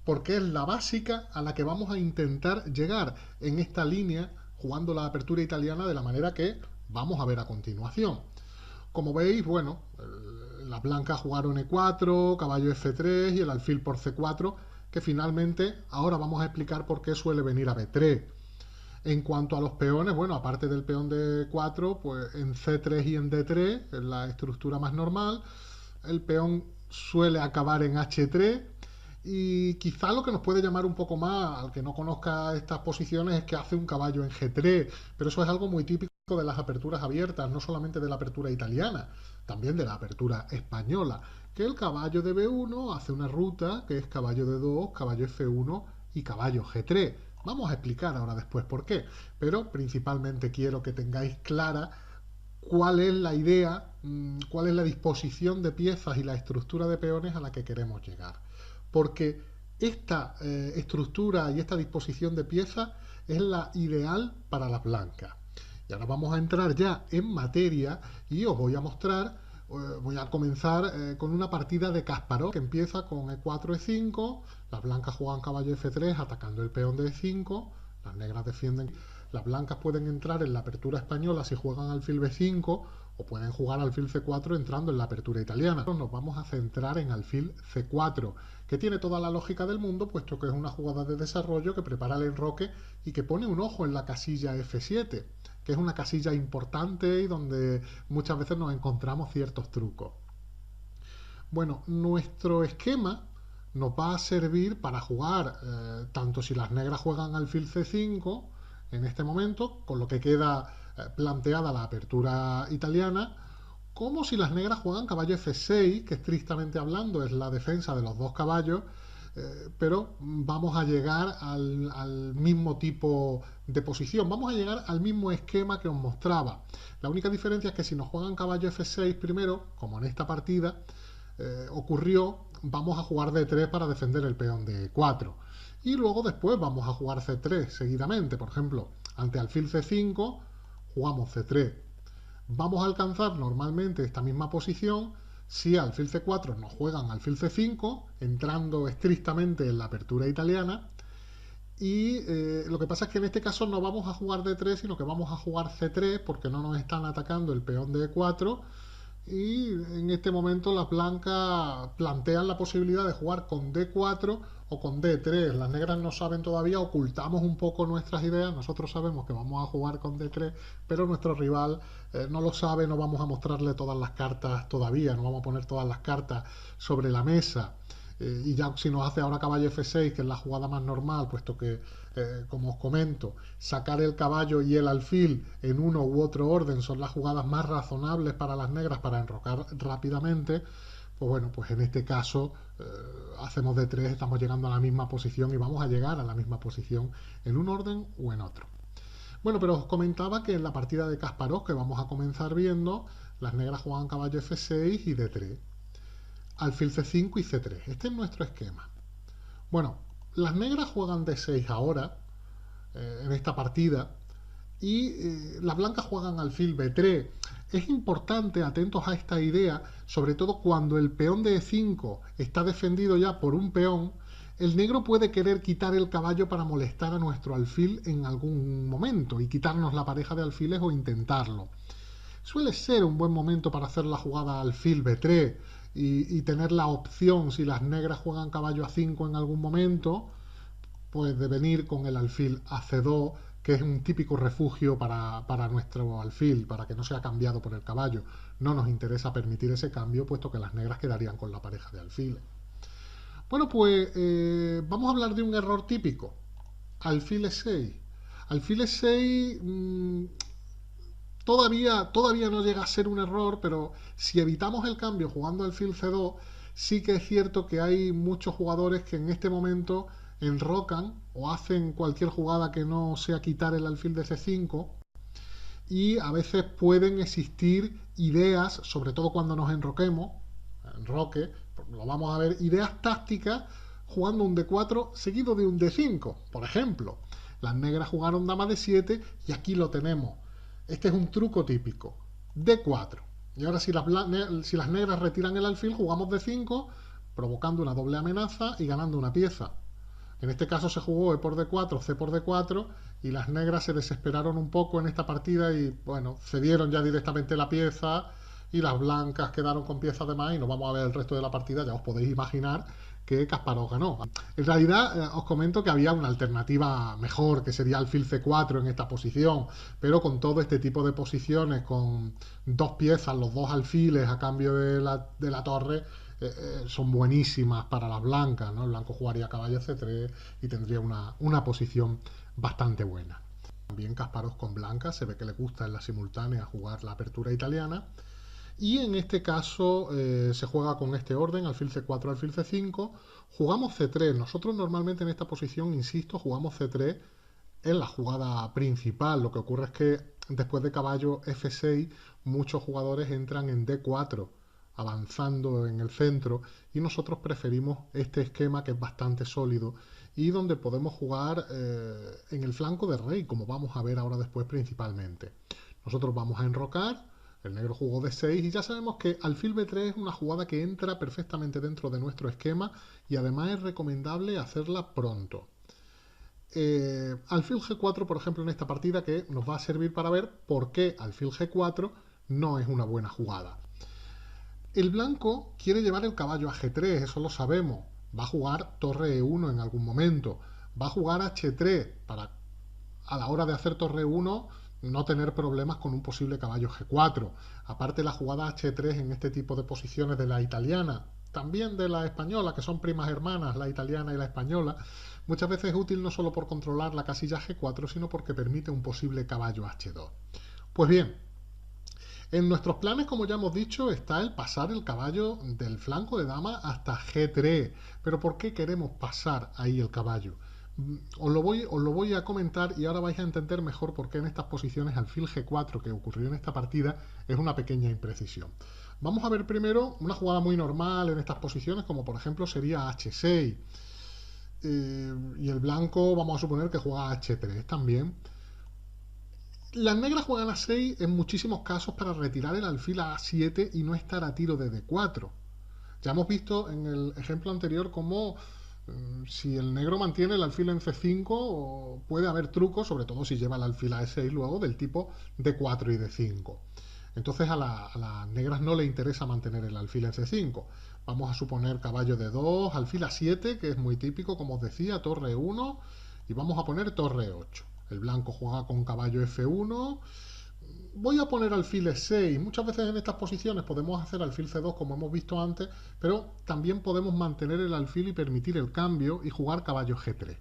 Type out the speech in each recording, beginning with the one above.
porque es la básica a la que vamos a intentar llegar en esta línea, jugando la apertura italiana de la manera que vamos a ver a continuación. Como veis, bueno, las blancas jugaron E4, caballo F3 y el alfil por C4, que finalmente ahora vamos a explicar por qué suele venir a B3. En cuanto a los peones, bueno, aparte del peón de 4, pues en C3 y en D3, es la estructura más normal, el peón suele acabar en H3 y quizá lo que nos puede llamar un poco más al que no conozca estas posiciones es que hace un caballo en G3, pero eso es algo muy típico de las aperturas abiertas, no solamente de la apertura italiana, también de la apertura española, que el caballo de B1 hace una ruta que es caballo de 2, caballo F1 y caballo G3. Vamos a explicar ahora después por qué, pero principalmente quiero que tengáis clara cuál es la idea, cuál es la disposición de piezas y la estructura de peones a la que queremos llegar. Porque esta estructura y esta disposición de piezas es la ideal para las blancas. Y ahora vamos a entrar ya en materia y os voy a mostrar, voy a comenzar con una partida de Kasparov que empieza con E4, E5, las blancas juegan caballo F3 atacando el peón de E5, las negras defienden. Las blancas pueden entrar en la apertura española si juegan alfil B5 o pueden jugar alfil C4 entrando en la apertura italiana. Nos vamos a centrar en alfil C4, que tiene toda la lógica del mundo, puesto que es una jugada de desarrollo que prepara el enroque y que pone un ojo en la casilla F7, que es una casilla importante y donde muchas veces nos encontramos ciertos trucos. Bueno, nuestro esquema nos va a servir para jugar tanto si las negras juegan alfil C5 en este momento, con lo que queda planteada la apertura italiana, como si las negras juegan caballo F6, que estrictamente hablando es la defensa de los dos caballos, pero vamos a llegar al mismo tipo de posición, vamos a llegar al mismo esquema que os mostraba. La única diferencia es que si nos juegan caballo F6 primero, como en esta partida, ocurrió, vamos a jugar D3 para defender el peón de E4. Y luego después vamos a jugar C3 seguidamente. Por ejemplo, ante alfil C5, jugamos C3. Vamos a alcanzar normalmente esta misma posición si alfil C4 nos juegan alfil C5, entrando estrictamente en la apertura italiana. Y lo que pasa es que en este caso no vamos a jugar D3, sino que vamos a jugar C3 porque no nos están atacando el peón de E4 y en este momento las blancas plantean la posibilidad de jugar con D4 o con D3. Las negras no saben todavía, ocultamos un poco nuestras ideas, nosotros sabemos que vamos a jugar con D3, pero nuestro rival no lo sabe, no vamos a mostrarle todas las cartas todavía, no vamos a poner todas las cartas sobre la mesa. Y ya si nos hace ahora caballo F6, que es la jugada más normal, puesto que, como os comento, sacar el caballo y el alfil en uno u otro orden son las jugadas más razonables para las negras para enrocar rápidamente, pues bueno, pues en este caso hacemos D3, estamos llegando a la misma posición y vamos a llegar a la misma posición en un orden o en otro. Bueno, pero os comentaba que en la partida de Kasparov, que vamos a comenzar viendo, las negras juegan caballo F6 y D3. Alfil C5 y C3. Este es nuestro esquema. Bueno, las negras juegan D6 ahora, en esta partida, y las blancas juegan alfil B3. Es importante, atentos a esta idea, sobre todo cuando el peón de E5 está defendido ya por un peón, el negro puede querer quitar el caballo para molestar a nuestro alfil en algún momento y quitarnos la pareja de alfiles o intentarlo. Suele ser un buen momento para hacer la jugada alfil B3 y tener la opción, si las negras juegan caballo A5 en algún momento, pues de venir con el alfil a C2, que es un típico refugio para nuestro alfil, para que no sea cambiado por el caballo. No nos interesa permitir ese cambio, puesto que las negras quedarían con la pareja de alfiles. Bueno, pues vamos a hablar de un error típico. Alfil E6. Alfil E6 todavía no llega a ser un error, pero si evitamos el cambio jugando alfil C2, sí que es cierto que hay muchos jugadores que en este momento enrocan o hacen cualquier jugada que no sea quitar el alfil de C5 y a veces pueden existir ideas, sobre todo cuando nos enroquemos, enroque, lo vamos a ver, ideas tácticas jugando un D4 seguido de un D5, por ejemplo. Las negras jugaron dama D7 y aquí lo tenemos. Este es un truco típico. D4. Y ahora si las negras retiran el alfil, jugamos D5, provocando una doble amenaza y ganando una pieza. En este caso se jugó E por D4, C por D4 y las negras se desesperaron un poco en esta partida y bueno, cedieron ya directamente la pieza y las blancas quedaron con piezas de más y nos vamos a ver el resto de la partida, ya os podéis imaginar que Kasparov ganó. En realidad os comento que había una alternativa mejor, que sería alfil C4 en esta posición, pero con todo este tipo de posiciones, con dos piezas, los dos alfiles a cambio de la torre, son buenísimas para las blancas, ¿no? El blanco jugaría caballo C3 y tendría una posición bastante buena. También Kasparov con blanca, se ve que le gusta en la simultánea jugar la apertura italiana. Y en este caso se juega con este orden, alfil C4, alfil C5, jugamos C3. Nosotros normalmente en esta posición, insisto, jugamos C3 en la jugada principal. Lo que ocurre es que después de caballo F6, muchos jugadores entran en D4, avanzando en el centro, y nosotros preferimos este esquema que es bastante sólido y donde podemos jugar en el flanco de rey, como vamos a ver ahora después principalmente. Nosotros vamos a enrocar. El negro jugó D6 y ya sabemos que alfil B3 es una jugada que entra perfectamente dentro de nuestro esquema y además es recomendable hacerla pronto. Alfil G4, por ejemplo, en esta partida que nos va a servir para ver por qué alfil G4 no es una buena jugada. El blanco quiere llevar el caballo a G3, eso lo sabemos. Va a jugar torre E1 en algún momento. Va a jugar H3 para, a la hora de hacer torre 1, no tener problemas con un posible caballo G4. Aparte, la jugada H3 en este tipo de posiciones de la italiana, también de la española, que son primas hermanas, la italiana y la española, muchas veces es útil no solo por controlar la casilla G4, sino porque permite un posible caballo H2. Pues bien, en nuestros planes, como ya hemos dicho, está el pasar el caballo del flanco de dama hasta G3. Pero ¿por qué queremos pasar ahí el caballo? Os lo voy a comentar y ahora vais a entender mejor por qué en estas posiciones alfil G4 que ocurrió en esta partida es una pequeña imprecisión. Vamos a ver primero una jugada muy normal en estas posiciones, como por ejemplo sería H6. Y el blanco vamos a suponer que juega H3 también. Las negras juegan a 6 en muchísimos casos para retirar el alfil a A7 y no estar a tiro de D4. Ya hemos visto en el ejemplo anterior cómo si el negro mantiene el alfil en C5 puede haber trucos, sobre todo si lleva el alfil a E6 luego, del tipo D4 y D5. Entonces a las negras no le interesa mantener el alfil en C5. Vamos a suponer caballo D2, alfil A7, que es muy típico, como os decía, torre 1, y vamos a poner torre 8. El blanco juega con caballo F1. Voy a poner alfil E6. Muchas veces en estas posiciones podemos hacer alfil C2 como hemos visto antes, pero también podemos mantener el alfil y permitir el cambio y jugar caballo G3.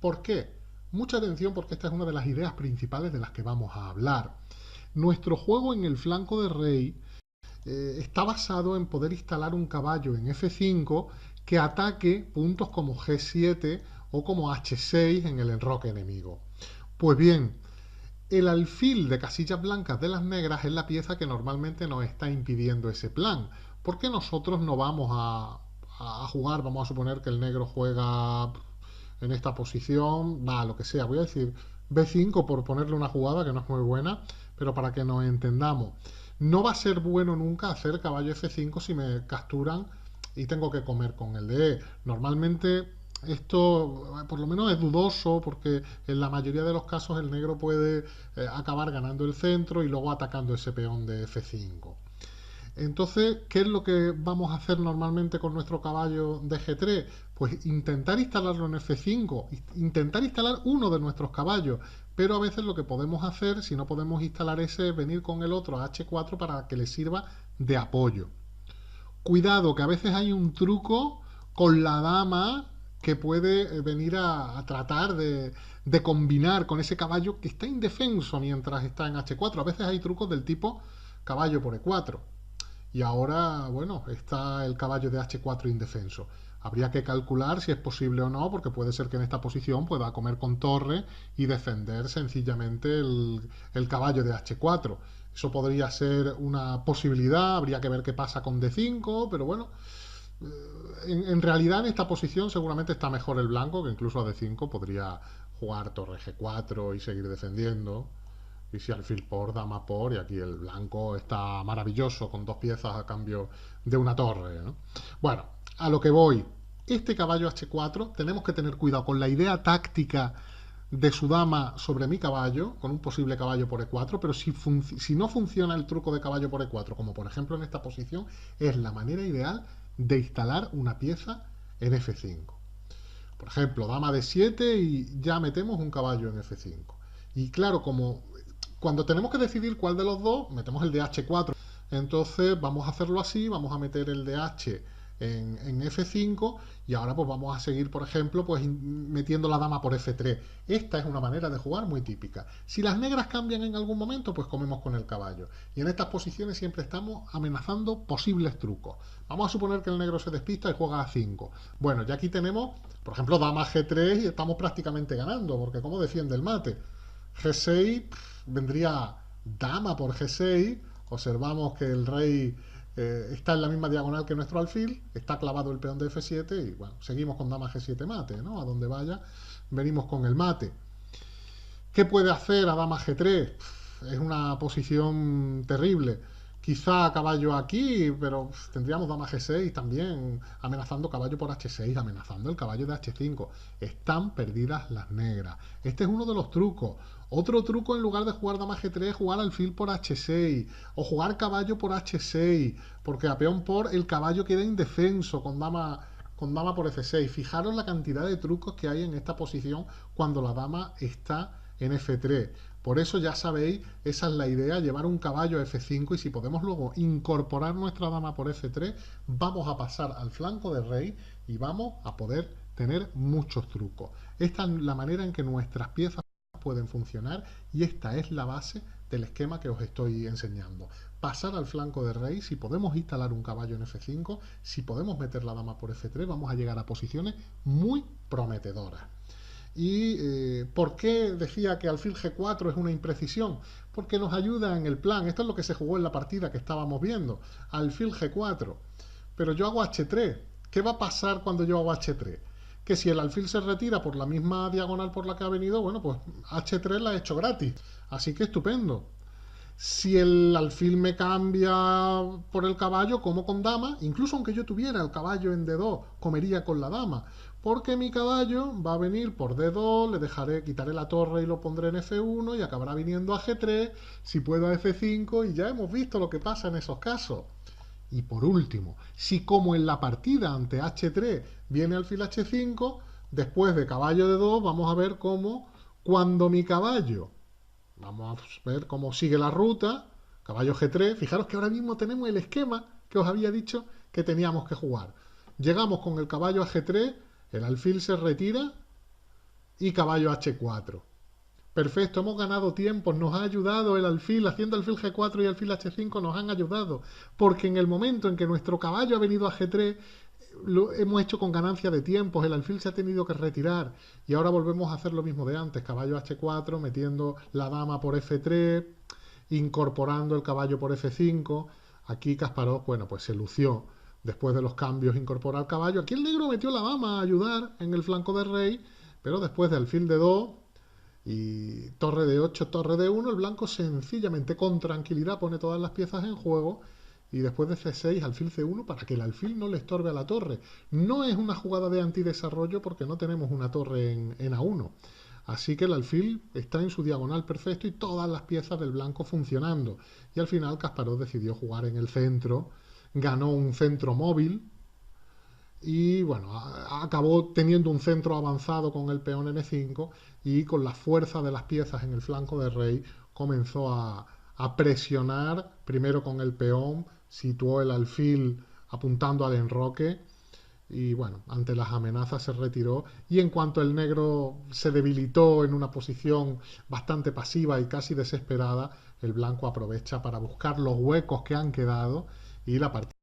¿Por qué? Mucha atención porque esta es una de las ideas principales de las que vamos a hablar. Nuestro juego en el flanco de rey está basado en poder instalar un caballo en F5 que ataque puntos como G7 o como H6 en el enroque enemigo. Pues bien, el alfil de casillas blancas de las negras es la pieza que normalmente nos está impidiendo ese plan, porque nosotros no vamos a jugar, vamos a suponer que el negro juega en esta posición, va, lo que sea, voy a decir B5 por ponerle una jugada que no es muy buena, pero para que nos entendamos. No va a ser bueno nunca hacer caballo F5 si me capturan y tengo que comer con el de E. Normalmente esto por lo menos es dudoso porque en la mayoría de los casos el negro puede acabar ganando el centro y luego atacando ese peón de F5. Entonces, ¿qué es lo que vamos a hacer normalmente con nuestro caballo de G3? Pues intentar instalarlo en F5, intentar instalar uno de nuestros caballos, pero a veces lo que podemos hacer, si no podemos instalar ese, es venir con el otro a H4 para que le sirva de apoyo. Cuidado, que a veces hay un truco con la dama que puede venir a tratar de combinar con ese caballo que está indefenso mientras está en H4. A veces hay trucos del tipo caballo por E4. Y ahora, bueno, está el caballo de H4 indefenso. Habría que calcular si es posible o no, porque puede ser que en esta posición pueda comer con torre y defender sencillamente el caballo de H4. Eso podría ser una posibilidad, habría que ver qué pasa con D5, pero bueno, en realidad en esta posición seguramente está mejor el blanco, que incluso a D5 podría jugar torre G4 y seguir defendiendo. Y si alfil por, dama por, y aquí el blanco está maravilloso con dos piezas a cambio de una torre, ¿no? Bueno, a lo que voy. Este caballo H4, tenemos que tener cuidado con la idea táctica de su dama sobre mi caballo, con un posible caballo por E4, pero si no funciona el truco de caballo por E4, como por ejemplo en esta posición, es la manera ideal de instalar una pieza en F5. Por ejemplo, dama de 7 y ya metemos un caballo en F5. Y claro, como cuando tenemos que decidir cuál de los dos, metemos el de H4. Entonces vamos a hacerlo así, vamos a meter el de H en F5 y ahora pues vamos a seguir, por ejemplo, pues metiendo la dama por F3. Esta es una manera de jugar muy típica. Si las negras cambian en algún momento, pues comemos con el caballo. Y en estas posiciones siempre estamos amenazando posibles trucos. Vamos a suponer que el negro se despista y juega A5. Bueno, ya aquí tenemos, por ejemplo, dama G3 y estamos prácticamente ganando, porque ¿cómo defiende el mate? G6, vendría dama por G6. Observamos que el rey está en la misma diagonal que nuestro alfil, está clavado el peón de F7 y bueno, seguimos con dama G7 mate, ¿no? A donde vaya, venimos con el mate. ¿Qué puede hacer a dama G3? Es una posición terrible. Quizá caballo aquí, pero tendríamos dama G6 también, amenazando caballo por H6, amenazando el caballo de H5. Están perdidas las negras. Este es uno de los trucos. Otro truco, en lugar de jugar dama G3, es jugar alfil por H6 o jugar caballo por H6, porque a peón por el caballo queda indefenso con dama por F6. Fijaros la cantidad de trucos que hay en esta posición cuando la dama está en F3. Por eso ya sabéis, esa es la idea, llevar un caballo a F5 y si podemos luego incorporar nuestra dama por F3, vamos a pasar al flanco de rey y vamos a poder tener muchos trucos. Esta es la manera en que nuestras piezas pueden funcionar y esta es la base del esquema que os estoy enseñando. Pasar al flanco de rey, si podemos instalar un caballo en F5, si podemos meter la dama por F3, vamos a llegar a posiciones muy prometedoras. ¿Y por qué decía que alfil G4 es una imprecisión? Porque nos ayuda en el plan. Esto es lo que se jugó en la partida que estábamos viendo. Alfil G4. Pero yo hago H3. ¿Qué va a pasar cuando yo hago H3? Que si el alfil se retira por la misma diagonal por la que ha venido, bueno, pues H3 la he hecho gratis. Así que estupendo. Si el alfil me cambia por el caballo, como con dama, incluso aunque yo tuviera el caballo en D2, comería con la dama, porque mi caballo va a venir por D2, quitaré la torre y lo pondré en F1 y acabará viniendo a G3, si puedo a F5 y ya hemos visto lo que pasa en esos casos. Y por último, si como en la partida ante H3 viene alfil H5, después de caballo D2 vamos a ver cómo cuando mi caballo, vamos a ver cómo sigue la ruta, caballo G3, fijaros que ahora mismo tenemos el esquema que os había dicho que teníamos que jugar. Llegamos con el caballo a G3, el alfil se retira y caballo H4. Perfecto, hemos ganado tiempo, nos ha ayudado el alfil, haciendo alfil G4 y alfil H5 nos han ayudado, porque en el momento en que nuestro caballo ha venido a G3, lo hemos hecho con ganancia de tiempos, el alfil se ha tenido que retirar y ahora volvemos a hacer lo mismo de antes, caballo H4, metiendo la dama por F3, incorporando el caballo por F5. Aquí Kasparov, bueno, pues se lució después de los cambios, incorpora el caballo. Aquí el negro metió la dama a ayudar en el flanco de rey, pero después de alfil de 2 y torre de 8, torre de 1, el blanco sencillamente con tranquilidad pone todas las piezas en juego y después de C6 alfil C1 para que el alfil no le estorbe a la torre. No es una jugada de antidesarrollo porque no tenemos una torre en A1. Así que el alfil está en su diagonal perfecto y todas las piezas del blanco funcionando. Y al final Kasparov decidió jugar en el centro, ganó un centro móvil y bueno, acabó teniendo un centro avanzado con el peón N5 y con la fuerza de las piezas en el flanco de rey comenzó a presionar, primero con el peón, situó el alfil apuntando al enroque y bueno, ante las amenazas se retiró y en cuanto el negro se debilitó en una posición bastante pasiva y casi desesperada, el blanco aprovecha para buscar los huecos que han quedado y la partida